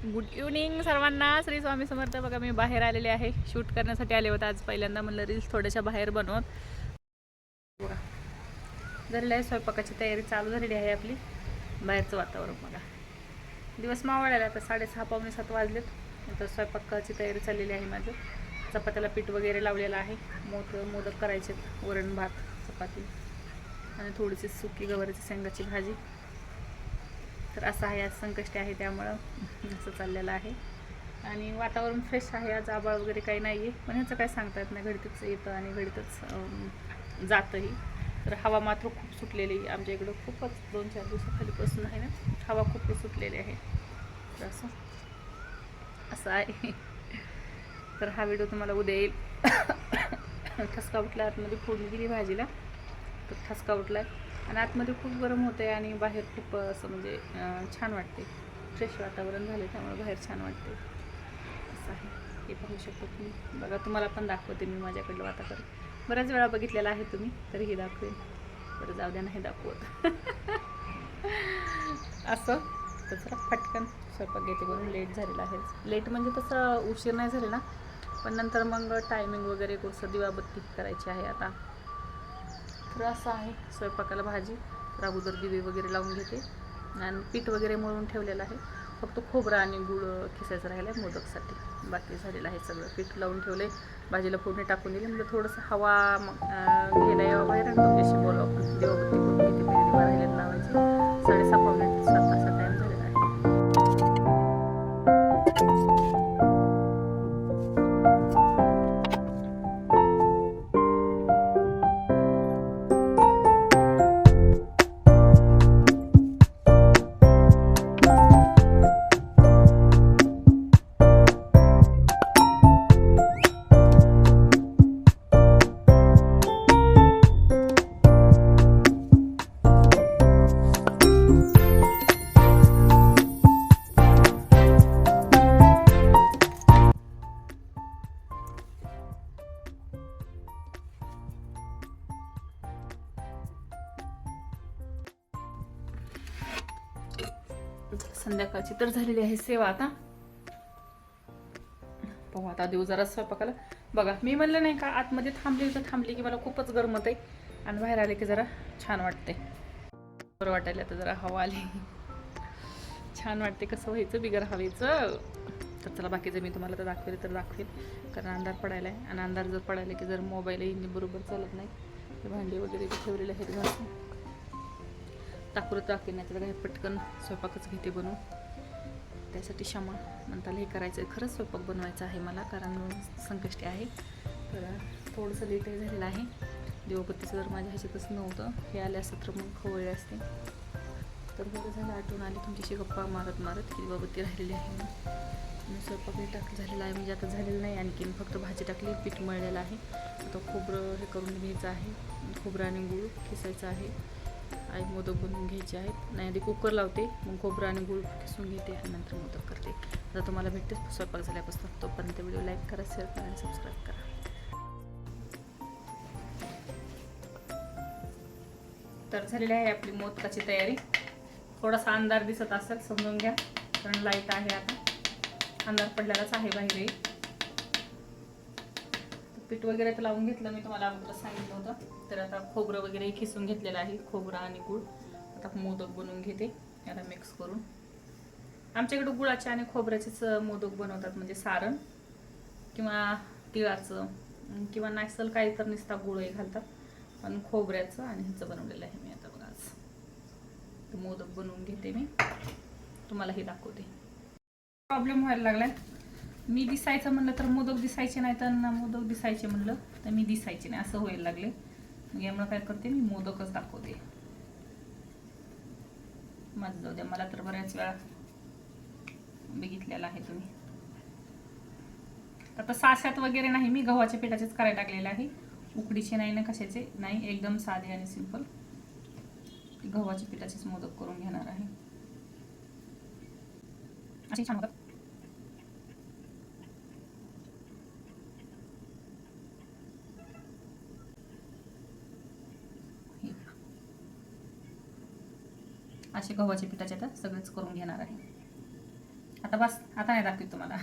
Good evening सर्वांना. श्री स्वामी समर्थ. बघा मी बाहेर आलेले आहे, शूट करण्यासाठी आले होते आज पहिल्यांदा. म्हणलं रील्स थोड्याशा बाहेर बनवत. बघा झालेली आहे स्वयंपाकाची तयारी चालू झालेली आहे आपली. बाहेरचं वातावरण बघा. दिवस मावळायला आता 6:30 पावणे 7 वाजलेत. नंतर स्वयंपाकाची तयारी चाललेली आहे माझं. चपात्याला पीठ वगैरे लावलेलं आहे. मोदक करायचे, वरण भात चपाती आणि थोडीशी सुकी गवारीची शेंगाची भाजी. तर असं आहे, आज संकष्टी आहे त्यामुळं असं चाललेलं आहे. आणि वातावरण फ्रेश आहे, आज आबाळ वगैरे काही नाही आहे. पण ह्याचं काय सांगता येत नाही, घडीतच येतं आणि घडीतच जातंही. तर हवा मात्र खूप सुटलेली आमच्या इकडं. खूपच 2-4 दिवसाखालीपासून आहे ना, हवा खूप सुटलेली आहे. तर असं आहे. तर हा व्हिडिओ तुम्हाला उद्या येईल. ठसका उठला, आतमध्ये फोडणी दिली भाजीला तर ठसका उठला आहे. आणि आतमध्ये खूप गरम होते आणि बाहेर खूप असं म्हणजे छान वाटते. फ्रेश वातावरण झाले त्यामुळे बाहेर छान वाटते. असं आहे, हे पाहू शकतो तुम्ही. बघा तुम्हाला पण दाखवते मी माझ्याकडलं वातावरण. बऱ्याच वेळा बघितलेलं आहे तुम्ही, तरीही दाखवेन. बरं जाऊ द्या, नाही दाखवत. असं तर जरा पटकन स्वयंपाक घेते म्हणून लेट झालेला आहे. लेट म्हणजे तसं उशीर नाही झाले ना, पण नंतर मग टायमिंग वगैरे कसं दिवाबत्ती करायची आहे आता. तर असं आहे स्वयंपाकाला भाजी. तर अगोदर दिवे वगैरे लावून घेते आणि पीठ वगैरे मळून ठेवलेलं आहे. फक्त खोबरं आणि गूळ खिसायचं राहिलं आहे मोदकसाठी. बाकी झालेलं आहे सगळं. पीठ लावून ठेवलं आहे, भाजीला फोडणी टाकून दिली. म्हणजे थोडंसं हवा घ्यायला यावं बाहेर आणि तुमच्याशी बोलावं. आपण दिवाबत्ती करून घेते, पहिले दिवा राहिलेला लावायची. 6:30 पावणे 7 असा टाईम झालेला आहे. संध्याकाळची तर झालेली आहे सेवा. आता पाहू, आता देऊ जरा स्वयंपाकाला. बघा मी म्हणलं नाही का, आतमध्ये थांबली की मला खूपच गरमत आहे आणि बाहेर आले की जरा छान वाटते. बरं वाटायला आता जरा हवा आली, छान वाटते. कसं व्हायचं बिगर हवेचं. तर चला बाकीचं मी तुम्हाला तर दाखवेल, कारण अंधार पडायला आहे. आणि अंधार जर पडायला की जर मोबाईलही बरोबर चालत नाही. ते भांडी वगैरे ठेवलेले आहेत घासून. टाकूरत दाखवेल नाही तर काय, पटकन स्वयंपाकच घेते बनवून. त्यासाठी क्षमा म्हणताल हे करायचं आहे. खरंच स्वयंपाक बनवायचा आहे मला, कारण संकष्टी आहे. तर थोडंसं लेटही झालेलं आहे. दिवाबत्तीचं जर माझ्या ह्याच्यातच नव्हतं, हे आले असतं तर मग खवळले असते. तर बरं झालं आठवण आली तुमच्याशी गप्पा मारत की दिवाबत्ती राहिलेली आहे आणि स्वयंपाकही झालेला आहे. म्हणजे आता झालेलं नाही, आणखीन फक्त भाजी टाकली, पीठ मळलेलं आहे. आता खोबरं हे करून घ्यायचं आहे. खोबरं आणि गूळ खिसायचं आहे. आई मोदक बनवून घ्यायचे आहेत. नाही आधी कुकर लावते, मग खोबरं आणि गूळ खिसून घेते आणि नंतर मोदक करते. आता तुम्हाला भेटते स्वयंपाक झाल्यापासून. तोपर्यंत व्हिडिओ लाईक करा, शेअर करा आणि सबस्क्राईब करा. तर झालेली आहे आपली मोदकाची तयारी. थोडासा अंधार दिसत असेल समजून घ्या, कारण लाईट आहे. आता अंधार पडलेलाच आहे बाहेरही. पीठ वगैरे तर लावून घेतलं मी, तुम्हाला अगोदर सांगितलं होतं. तर आता खोबरं वगैरे खिसून घेतलेलं आहे, खोबरं आणि गूळ. आता मोदक बनवून घेते याला मिक्स करून. आमच्याकडे गुळाचे आणि खोबऱ्याचेच मोदक बनवतात, म्हणजे सारण किंवा तिळाचं किंवा नॅसल काही तर नुसता गुळही घालतात. पण खोबऱ्याचं आणि ह्याचं बनवलेलं आहे मी. आता बघा आज मोदक बनवून घेते मी, तुम्हालाही दाखवते. प्रॉब्लेम व्हायला लागलाय. मी दिसायचं म्हणलं तर मोदक दिसायचे नाही, तर मोदक दिसायचे म्हणलं तर मी दिसायचे नाही, असं व्हायला लागले. मग यामुळे काय करते मी, मोदकच दाखवते. माझं जाऊ द्या, मला तर बऱ्याच वेळा बघितलेलं आहे तुम्ही. आता सास्यात वगैरे नाही, मी गव्हाच्या पिठाचेच करायला टाकलेले आहे. उकडीचे नाही ना, कशाचे नाही, एकदम साधे आणि सिंपल गव्हाच्या पिठाचेच मोदक करून घेणार आहे. असे छान होतात. असे गव्हाच्या पिठाचे आता सगळेच करून घेणार आहे. आता बस, आता नाही दाखवत तुम्हाला.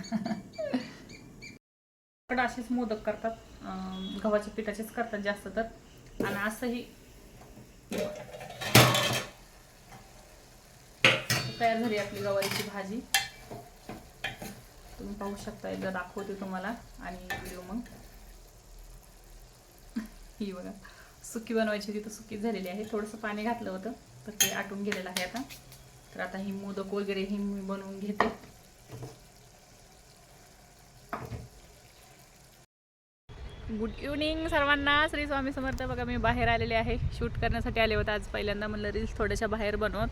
कडे असेच मोदक करतात, गव्हाच्या पिठाचेच करतात जास्त तर. आणि असंही तयार झाली आपली गवारीची भाजी. तुम्ही पाहू शकता, एकदा दाखवते तुम्हाला आणि व्हिडिओ मग. ही बघा, सुकी बनवायची होती तर सुकी झालेली आहे. थोडंसं पाणी घातलं होतं तर ते आटून गेलेलं आहे आता. तर आता ही मोदक वगैरे ही मी बनवून घेते. गुड इव्हनिंग सर्वांना, श्री स्वामी समर्थ. बघा मी बाहेर आलेले आहे, शूट करण्यासाठी आले होते आज पहिल्यांदा. म्हणलं रील्स थोड्याशा बाहेर बनवत.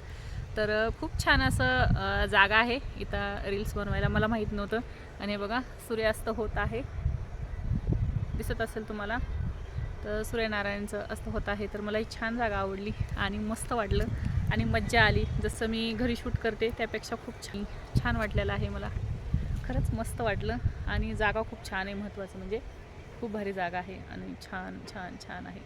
तर खूप छान असं जागा आहे इथं रील्स बनवायला, मला माहीत नव्हतं. आणि बघा सूर्यास्त होत आहे, दिसत असेल तुम्हाला. तर सूर्यनारायणचं अस्त होत आहे. तर मला ही छान जागा आवडली आणि मस्त वाटलं आणि मज्जा आली. जसं मी घरी शूट करते त्यापेक्षा खूप छान वाटलेलं आहे मला. खरंच मस्त वाटलं आणि जागा खूप छान आहे. महत्त्वाचं म्हणजे खूप भारी जागा आहे आणि छान छान छान आहे.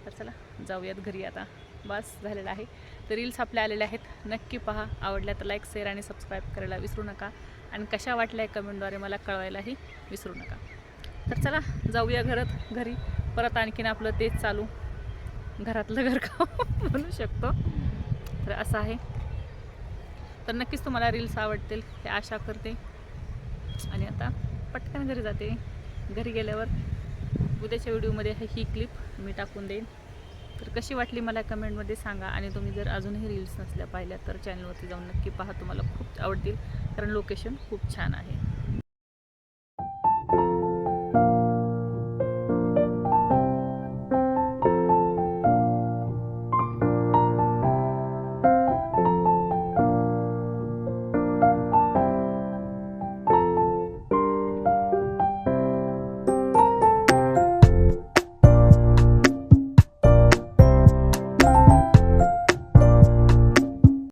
तर चला जाऊयात घरी आता, बस झालेलं आहे. तर रील्स आपल्या आलेल्या आहेत, नक्की पहा. आवडल्या तर लाईक, शेअर आणि सबस्क्राईब करायला विसरू नका. आणि कशा वाटल्या कमेंटद्वारे मला कळवायलाही विसरू नका. तर चला जाऊया घरी. परत आणखीन आपलं तेच चालू, घरातलं घरकाम म्हणू शकतो. तर असं आहे. तर नक्कीच तुम्हाला रील्स आवडतील हे आशा करते. आणि आता पटकन घरी जाते. घरी गेल्यावर उद्याच्या व्हिडिओमध्ये ही क्लिप मी टाकून देईन. तर कशी वाटली मला कमेंटमध्ये सांगा. आणि तुम्ही जर अजूनही रील्स नसल्या पाहिल्या तर चॅनलवरती जाऊन नक्की पहा, तुम्हाला खूप आवडतील. कारण लोकेशन खूप छान आहे.